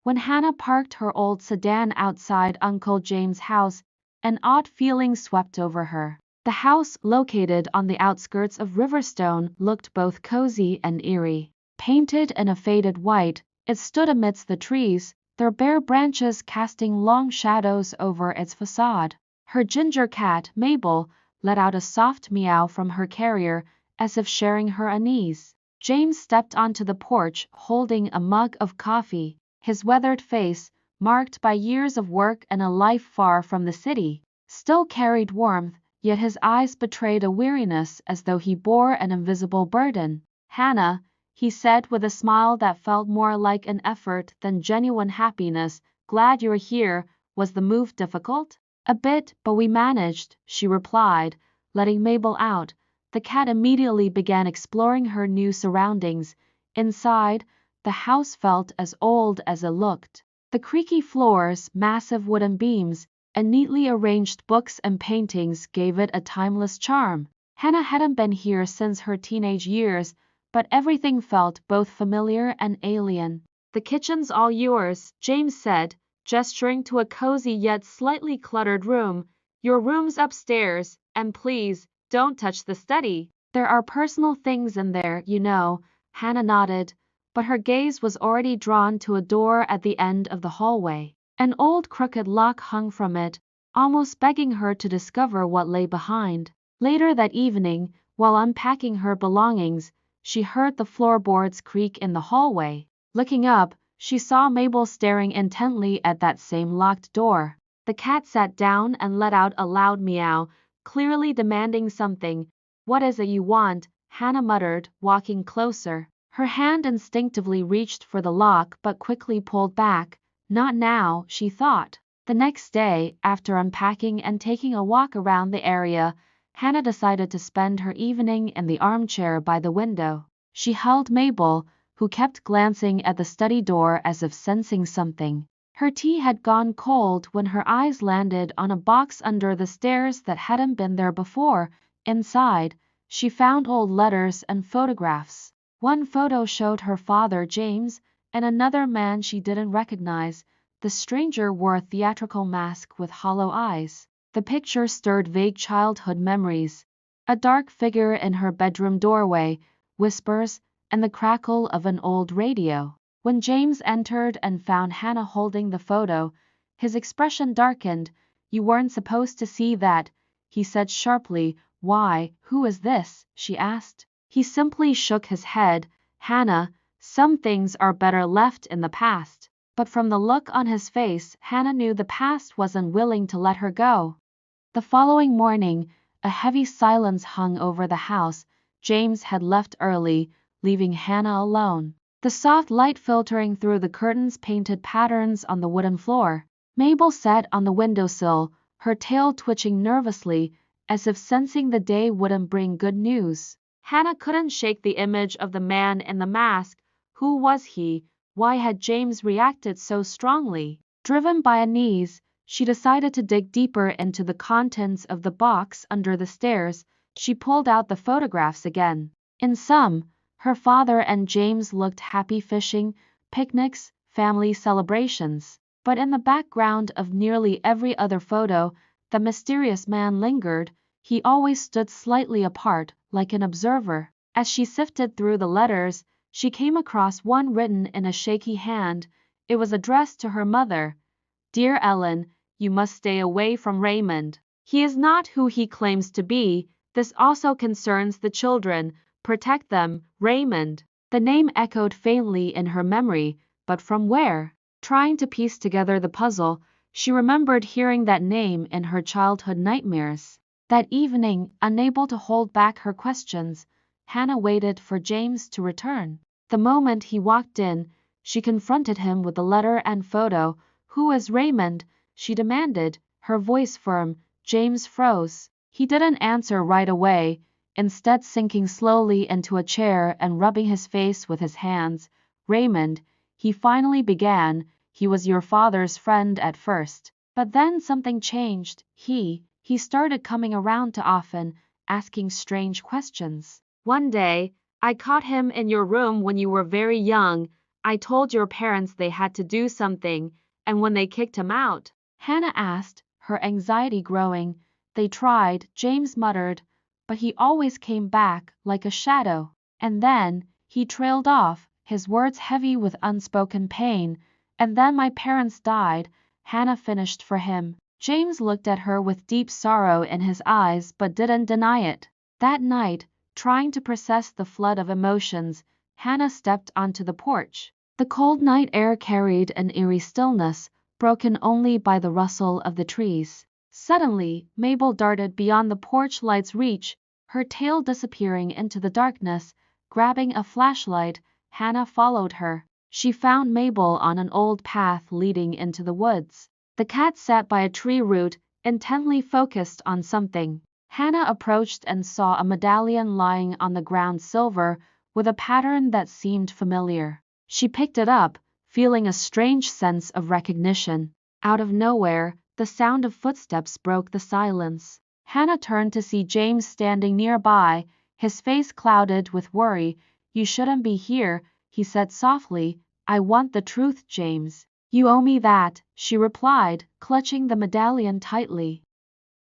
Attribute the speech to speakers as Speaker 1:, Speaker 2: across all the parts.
Speaker 1: When Hannah parked her old sedan outside Uncle James' house, an odd feeling swept over her. The house, located on the outskirts of Riverstone, looked both cozy and eerie. Painted in a faded white, it stood amidst the trees, their bare branches casting long shadows over its facade. Her ginger cat, Mabel, let out a soft meow from her carrier, as if sharing her unease. James stepped onto the porch, holding a mug of coffee, his weathered face, marked by years of work and a life far from the city, still carried warmth, yet his eyes betrayed a weariness as though he bore an invisible burden. "Hannah," he said with a smile that felt more like an effort than genuine happiness, "glad you're here. Was the move difficult?" "A bit, but we managed," she replied, letting Mabel out. The cat immediately began exploring her new surroundings. Inside, the house felt as old as it looked. The creaky floors, massive wooden beams, and neatly arranged books and paintings gave it a timeless charm. Hannah hadn't been here since her teenage years, but everything felt both familiar and alien. "The kitchen's all yours," James said, gesturing to a cozy yet slightly cluttered room. "Your room's upstairs, and please, don't touch the study." "There are personal things in there, you know," Hannah nodded, but her gaze was already drawn to a door at the end of the hallway. An old crooked lock hung from it, almost begging her to discover what lay behind. Later that evening, while unpacking her belongings, she heard the floorboards creak in the hallway. Looking up, she saw Mabel staring intently at that same locked door. The cat sat down and let out a loud meow, clearly demanding something. "What is it you want?" Hannah muttered, walking closer. Her hand instinctively reached for the lock but quickly pulled back. Not now, she thought. The next day, after unpacking and taking a walk around the area, Hannah decided to spend her evening in the armchair by the window. She held Mabel, who kept glancing at the study door as if sensing something. Her tea had gone cold when her eyes landed on a box under the stairs that hadn't been there before. Inside, she found old letters and photographs. One photo showed her father, James, and another man she didn't recognize. The stranger wore a theatrical mask with hollow eyes. The picture stirred vague childhood memories. A dark figure in her bedroom doorway, whispers, and the crackle of an old radio. When James entered and found Hannah holding the photo, his expression darkened. "You weren't supposed to see that," he said sharply. "Why, who is this?" she asked. He simply shook his head. "Hannah, some things are better left in the past." But from the look on his face, Hannah knew the past wasn't willing to let her go. The following morning, a heavy silence hung over the house. James had left early, leaving Hannah alone. The soft light filtering through the curtains painted patterns on the wooden floor. Mabel sat on the windowsill, her tail twitching nervously, as if sensing the day wouldn't bring good news. Hannah couldn't shake the image of the man in the mask. Who was he? Why had James reacted so strongly? Driven by unease, she decided to dig deeper into the contents of the box under the stairs. She pulled out the photographs again. In some, her father and James looked happy fishing, picnics, family celebrations. But in the background of nearly every other photo, the mysterious man lingered. He always stood slightly apart, like an observer. As she sifted through the letters, she came across one written in a shaky hand. It was addressed to her mother. "Dear Ellen, you must stay away from Raymond. He is not who he claims to be. This also concerns the children. Protect them, Raymond." The name echoed faintly in her memory, but from where? Trying to piece together the puzzle, she remembered hearing that name in her childhood nightmares. That evening, unable to hold back her questions, Hannah waited for James to return. The moment he walked in, she confronted him with the letter and photo. "Who is Raymond?" she demanded, her voice firm. James froze. He didn't answer right away, instead sinking slowly into a chair and rubbing his face with his hands. "Raymond," he finally began, "he was your father's friend at first. But then something changed. He started coming around too often, asking strange questions. One day, I caught him in your room when you were very young. I told your parents they had to do something, and when they kicked him out?" Hannah asked, her anxiety growing. "They tried," James muttered, "but he always came back like a shadow." And then, he trailed off, his words heavy with unspoken pain. "And then my parents died," Hannah finished for him. James looked at her with deep sorrow in his eyes but didn't deny it. That night, trying to process the flood of emotions, Hannah stepped onto the porch. The cold night air carried an eerie stillness, broken only by the rustle of the trees. Suddenly, Mabel darted beyond the porch light's reach, her tail disappearing into the darkness. Grabbing a flashlight, Hannah followed her. She found Mabel on an old path leading into the woods. The cat sat by a tree root, intently focused on something. Hannah approached and saw a medallion lying on the ground, silver, with a pattern that seemed familiar. She picked it up, feeling a strange sense of recognition. Out of nowhere, the sound of footsteps broke the silence. Hannah turned to see James standing nearby, his face clouded with worry. "You shouldn't be here," he said softly. "I want the truth, James." "You owe me that," she replied, clutching the medallion tightly.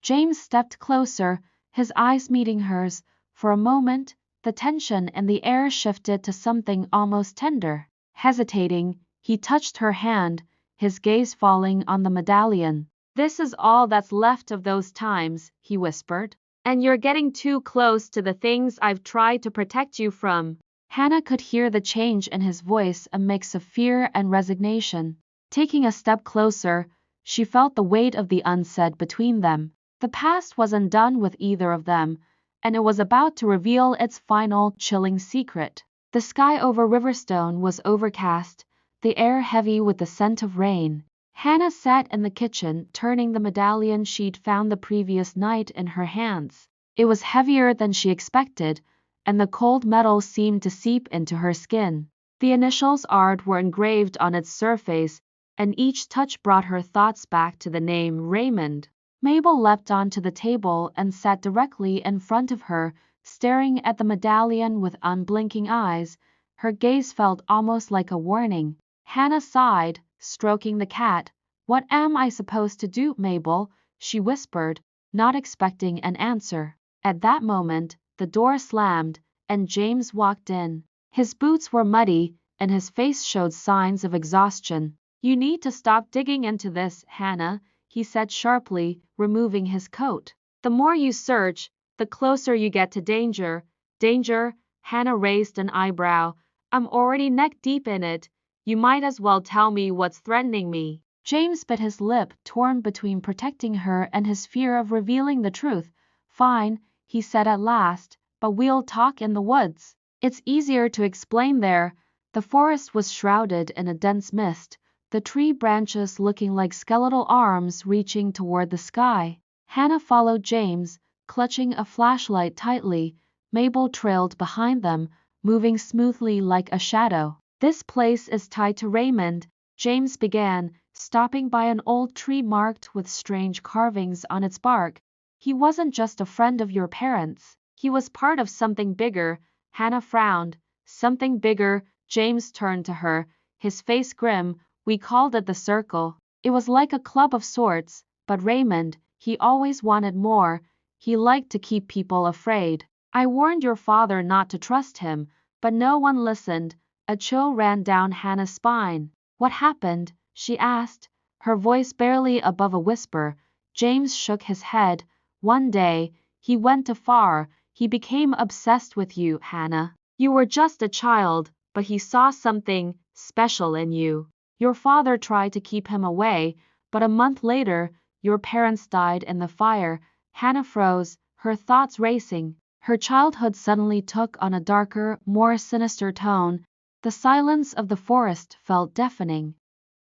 Speaker 1: James stepped closer, his eyes meeting hers. For a moment, the tension in the air shifted to something almost tender. Hesitating, he touched her hand, his gaze falling on the medallion. "This is all that's left of those times," he whispered. "And you're getting too close to the things I've tried to protect you from." Hannah could hear the change in his voice, a mix of fear and resignation. Taking a step closer, she felt the weight of the unsaid between them. The past wasn't done with either of them, and it was about to reveal its final, chilling secret. The sky over Riverstone was overcast, the air heavy with the scent of rain. Hannah sat in the kitchen, turning the medallion she'd found the previous night in her hands. It was heavier than she expected, and the cold metal seemed to seep into her skin. The initials "Ard" were engraved on its surface, and each touch brought her thoughts back to the name Raymond. Mabel leapt onto the table and sat directly in front of her, staring at the medallion with unblinking eyes. Her gaze felt almost like a warning. Hannah sighed, stroking the cat. "What am I supposed to do, Mabel?" she whispered, not expecting an answer. At that moment, the door slammed, and James walked in. His boots were muddy, and his face showed signs of exhaustion. "You need to stop digging into this, Hannah," he said sharply, removing his coat. "The more you search, the closer you get to danger." "Danger?" Hannah raised an eyebrow. "I'm already neck deep in it. You might as well tell me what's threatening me." James bit his lip, torn between protecting her and his fear of revealing the truth. "Fine," he said at last, "but we'll talk in the woods. It's easier to explain there." The forest was shrouded in a dense mist, the tree branches looking like skeletal arms reaching toward the sky. Hannah followed James, clutching a flashlight tightly. Mabel trailed behind them, moving smoothly like a shadow. "This place is tied to Raymond," James began, stopping by an old tree marked with strange carvings on its bark. "He wasn't just a friend of your parents. He was part of something bigger." Hannah frowned. "Something bigger?" James turned to her, his face grim. "We called it the Circle. It was like a club of sorts, but Raymond, he always wanted more. He liked to keep people afraid. I warned your father not to trust him, but no one listened." A chill ran down Hannah's spine. "What happened?" she asked, her voice barely above a whisper. James shook his head. "One day, he went too far. He became obsessed with you, Hannah. You were just a child, but he saw something special in you. Your father tried to keep him away, but a month later, your parents died in the fire." Hannah froze, her thoughts racing. Her childhood suddenly took on a darker, more sinister tone. The silence of the forest felt deafening.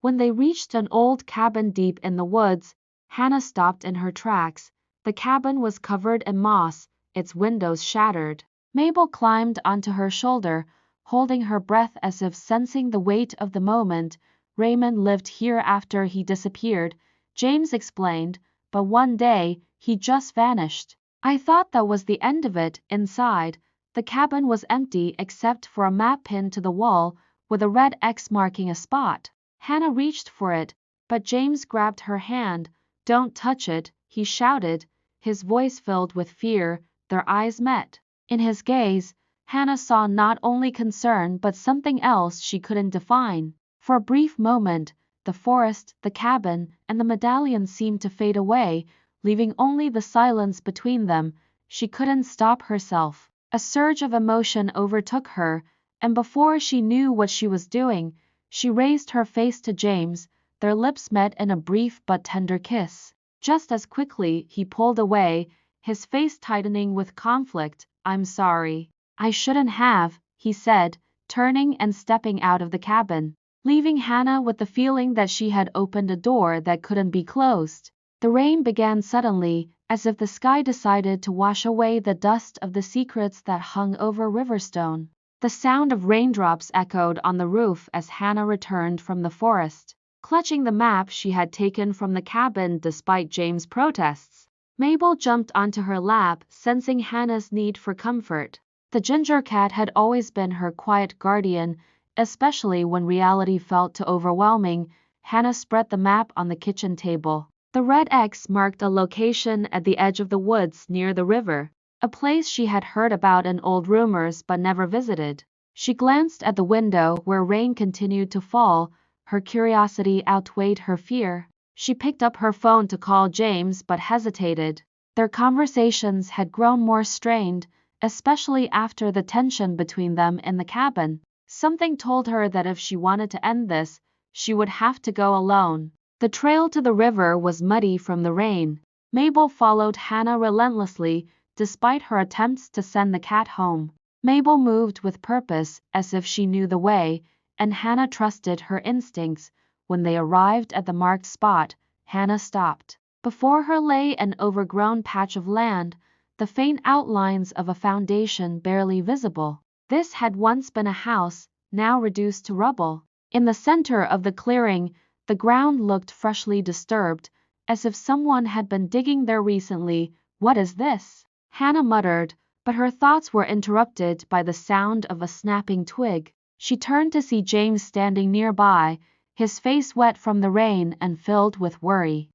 Speaker 1: When they reached an old cabin deep in the woods, Hannah stopped in her tracks. The cabin was covered in moss, its windows shattered. Mabel climbed onto her shoulder, holding her breath as if sensing the weight of the moment. "Raymond lived here after he disappeared," James explained, "but one day, he just vanished. I thought that was the end of it." Inside, the cabin was empty except for a map pinned to the wall, with a red X marking a spot. Hannah reached for it, but James grabbed her hand. "Don't touch it," he shouted, his voice filled with fear. Their eyes met. In his gaze, Hannah saw not only concern but something else she couldn't define. For a brief moment, the forest, the cabin, and the medallion seemed to fade away, leaving only the silence between them. She couldn't stop herself. A surge of emotion overtook her, and before she knew what she was doing, she raised her face to James. Their lips met in a brief but tender kiss. Just as quickly, he pulled away, his face tightening with conflict. "I'm sorry. I shouldn't have," he said, turning and stepping out of the cabin, leaving Hannah with the feeling that she had opened a door that couldn't be closed. The rain began suddenly, as if the sky decided to wash away the dust of the secrets that hung over Riverstone. The sound of raindrops echoed on the roof as Hannah returned from the forest, clutching the map she had taken from the cabin despite James' protests. Mabel jumped onto her lap, sensing Hannah's need for comfort. The ginger cat had always been her quiet guardian, especially when reality felt too overwhelming. Hannah spread the map on the kitchen table. The red X marked a location at the edge of the woods near the river, a place she had heard about in old rumors but never visited. She glanced at the window where rain continued to fall. Her curiosity outweighed her fear. She picked up her phone to call James but hesitated. Their conversations had grown more strained, especially after the tension between them in the cabin. Something told her that if she wanted to end this, she would have to go alone. The trail to the river was muddy from the rain. Mabel followed Hannah relentlessly, despite her attempts to send the cat home. Mabel moved with purpose, as if she knew the way, and Hannah trusted her instincts. When they arrived at the marked spot, Hannah stopped. Before her lay an overgrown patch of land, the faint outlines of a foundation barely visible. This had once been a house, now reduced to rubble. In the center of the clearing, the ground looked freshly disturbed, as if someone had been digging there recently. "What is this?" Hannah muttered, but her thoughts were interrupted by the sound of a snapping twig. She turned to see James standing nearby, his face wet from the rain and filled with worry.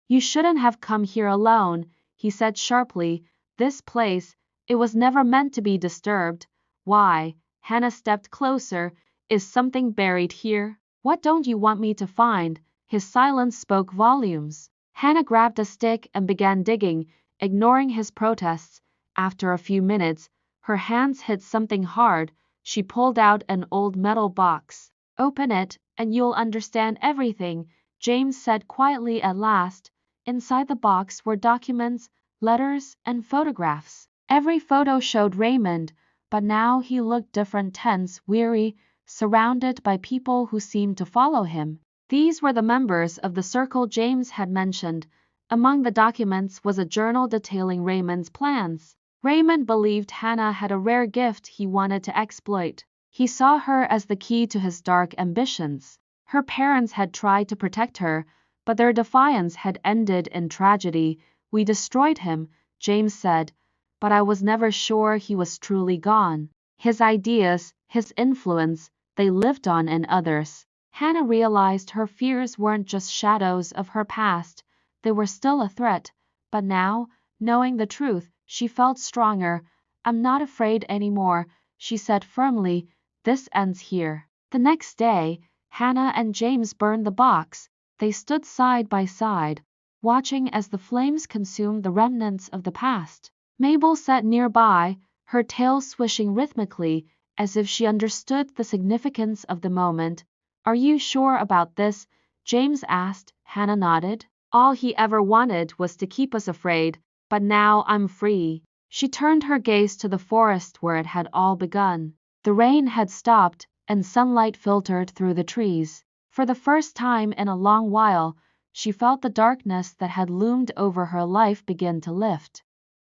Speaker 1: "You shouldn't have come here alone," he said sharply. "This place, it was never meant to be disturbed." "Why?" Hannah stepped closer. "Is something buried here? What don't you want me to find?" His silence spoke volumes. Hannah grabbed a stick and began digging, ignoring his protests. After a few minutes, her hands hit something hard. She pulled out an old metal box. "Open it, and you'll understand everything," James said quietly at last. Inside the box were documents, letters, and photographs. Every photo showed Raymond, but now he looked different, tense, weary, surrounded by people who seemed to follow him. These were the members of the circle James had mentioned. Among the documents was a journal detailing Raymond's plans. Raymond believed Hannah had a rare gift he wanted to exploit. He saw her as the key to his dark ambitions. Her parents had tried to protect her, but their defiance had ended in tragedy. "We destroyed him," James said, "but I was never sure he was truly gone. His ideas, his influence, they lived on in others." Hannah realized her fears weren't just shadows of her past, they were still a threat, but now, knowing the truth, she felt stronger. "I'm not afraid anymore," she said firmly. "This ends here." The next day, Hannah and James burned the box. They stood side by side, watching as the flames consumed the remnants of the past. Mabel sat nearby, her tail swishing rhythmically, as if she understood the significance of the moment. "Are you sure about this?" James asked. Hannah nodded. "All he ever wanted was to keep us afraid, but now I'm free." She turned her gaze to the forest where it had all begun. The rain had stopped, and sunlight filtered through the trees. For the first time in a long while, she felt the darkness that had loomed over her life begin to lift.